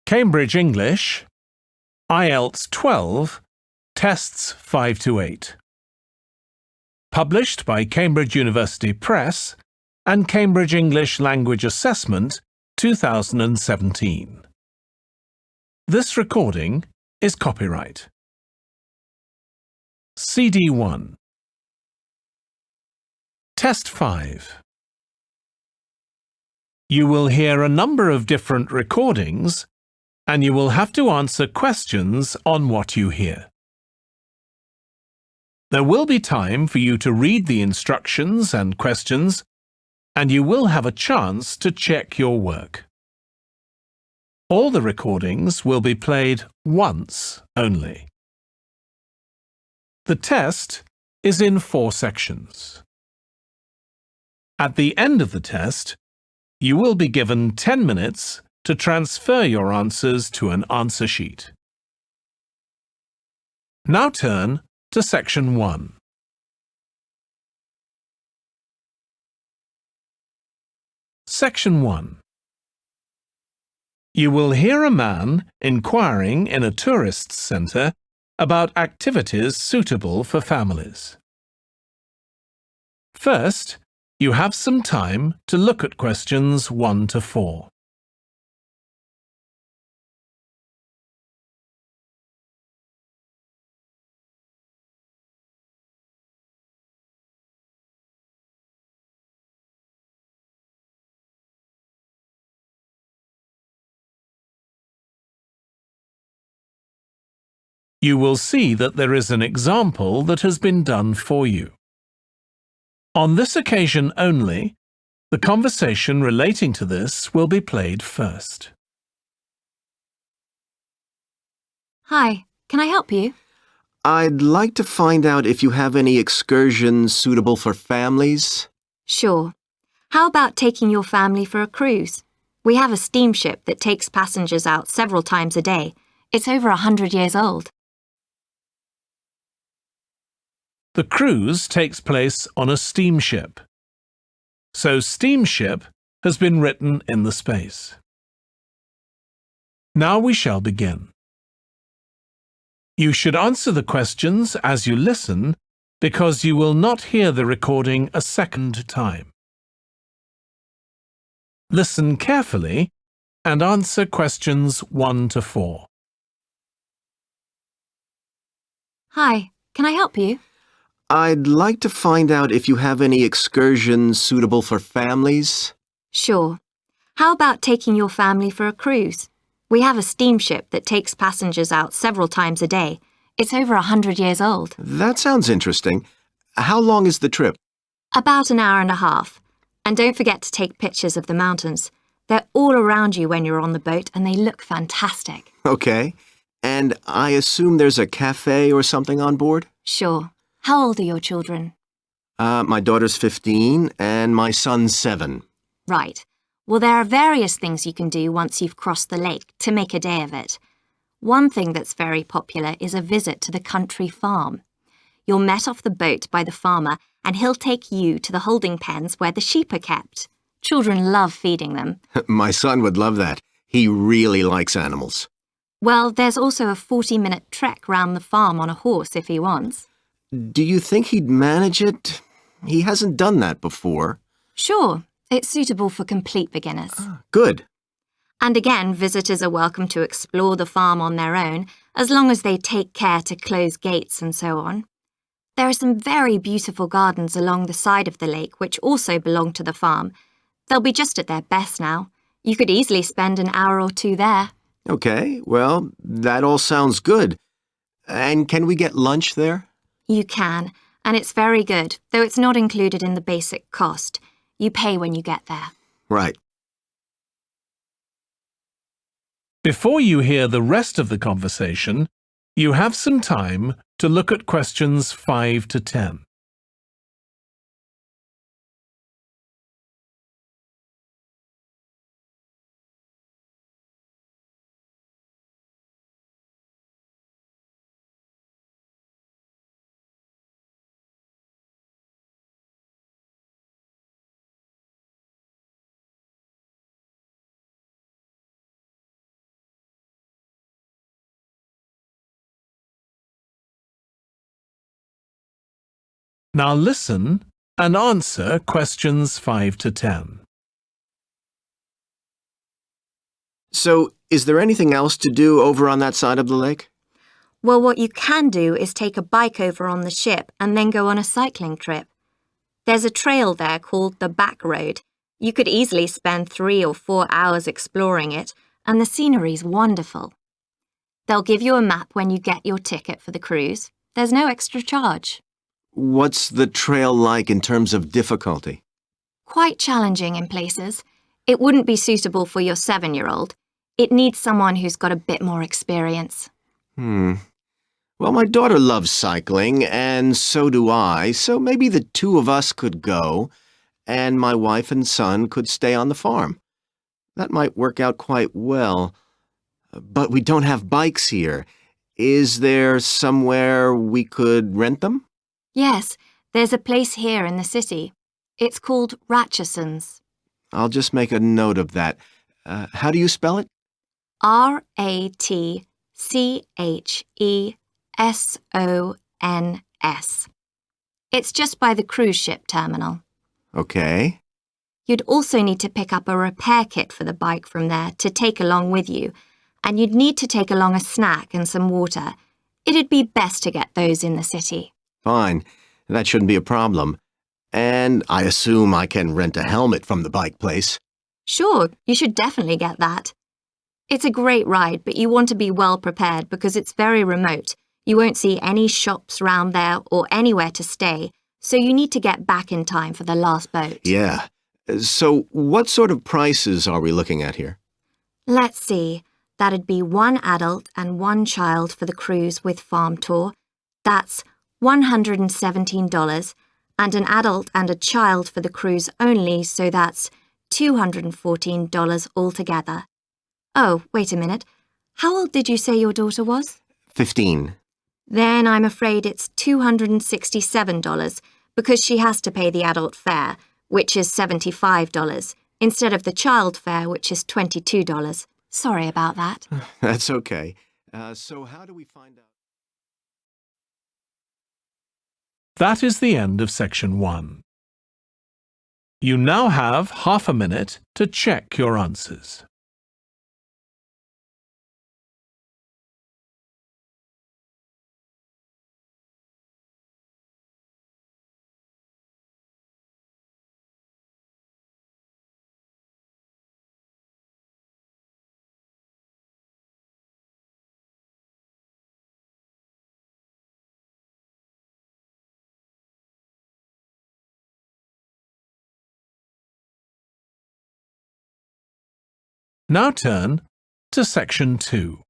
Cambridge English, IELTS 12, Tests 5 to 8. Published by Cambridge University Press and Cambridge English Language Assessment 2017. This recording is copyright. CD1. Test 5. You will hear a number of different recordings and you will have to answer questions on what you hear. There will be time for you to read the instructions and questions, and you will have a chance to check your work. All the recordings will be played once only. The test is in 4 sections. At the end of the test, you will be given 10 minutes to transfer your answers to an answer sheet. Now turn to Section 1. Section 1. You will hear a man inquiring in a tourist centre about activities suitable for families. First, you have some time to look at questions 1 to 4. You will see that there is an example that has been done for you. On this occasion only, the conversation relating to this will be played first. Hi, can I help you? I'd like to find out if you have any excursions suitable for families. Sure. How about taking your family for a cruise? We have a steamship that takes passengers out several times a day. It's over 100 years old. The cruise takes place on a steamship. So steamship has been written in the space. Now we shall begin. You should answer the questions as you listen because you will not hear the recording a second time. Listen carefully and answer questions 1 to 4. Hi, can I help you? I'd like to find out if you have any excursions suitable for families. Sure. How about taking your family for a cruise? We have a steamship that takes passengers out several times a day. It's over 100 years old. That sounds interesting. How long is the trip? About an hour and a half. And don't forget to take pictures of the mountains. They're all around you when you're on the boat and they look fantastic. Okay. And I assume there's a cafe or something on board? Sure. How old are your children? My daughter's 15 and my son's 7. Right. Well, there are various things you can do once you've crossed the lake to make a day of it. One thing that's very popular is a visit to the country farm. You're met off the boat by the farmer and he'll take you to the holding pens where the sheep are kept. Children love feeding them. My son would love that. He really likes animals. Well, there's also a 40-minute trek round the farm on a horse if he wants. Do you think he'd manage it? He hasn't done that before. Sure. It's suitable for complete beginners. Good. And again, visitors are welcome to explore the farm on their own, as long as they take care to close gates and so on. There are some very beautiful gardens along the side of the lake which also belong to the farm. They'll be just at their best now. You could easily spend an hour or 2 there. Okay, well, that all sounds good. And can we get lunch there? You can, and it's very good, though it's not included in the basic cost. You pay when you get there. Right. Before you hear the rest of the conversation, you have some time to look at questions 5 to 10. Now listen and answer questions 5 to 10. So, is there anything else to do over on that side of the lake? Well, what you can do is take a bike over on the ship and then go on a cycling trip. There's a trail there called the Back Road. You could easily spend 3 or 4 hours exploring it, and the scenery's wonderful. They'll give you a map when you get your ticket for the cruise. There's no extra charge. What's the trail like in terms of difficulty? Quite challenging in places. It wouldn't be suitable for your 7-year-old. It needs someone who's got a bit more experience. Well, my daughter loves cycling, and so do I, so maybe the two of us could go, and my wife and son could stay on the farm. That might work out quite well. But we don't have bikes here. Is there somewhere we could rent them? Yes, there's a place here in the city. It's called Ratcheson's. I'll just make a note of that. How do you spell it? Ratchesons. It's just by the cruise ship terminal. Okay. You'd also need to pick up a repair kit for the bike from there to take along with you, and you'd need to take along a snack and some water. It'd be best to get those in the city. Fine. That shouldn't be a problem. And I assume I can rent a helmet from the bike place. Sure, you should definitely get that. It's a great ride, but you want to be well prepared because it's very remote. You won't see any shops round there or anywhere to stay, so you need to get back in time for the last boat. Yeah. So what sort of prices are we looking at here? Let's see. That'd be 1 adult and 1 child for the cruise with farm tour. That's $117, and an adult and a child for the cruise only, so that's $214 altogether. Oh, wait a minute. How old did you say your daughter was? 15. Then I'm afraid it's $267 because she has to pay the adult fare, which is $75, instead of the child fare, which is $22. Sorry about that. That's okay. So how do we find out? That is the end of section 1. You now have half a minute to check your answers. Now turn to section 2.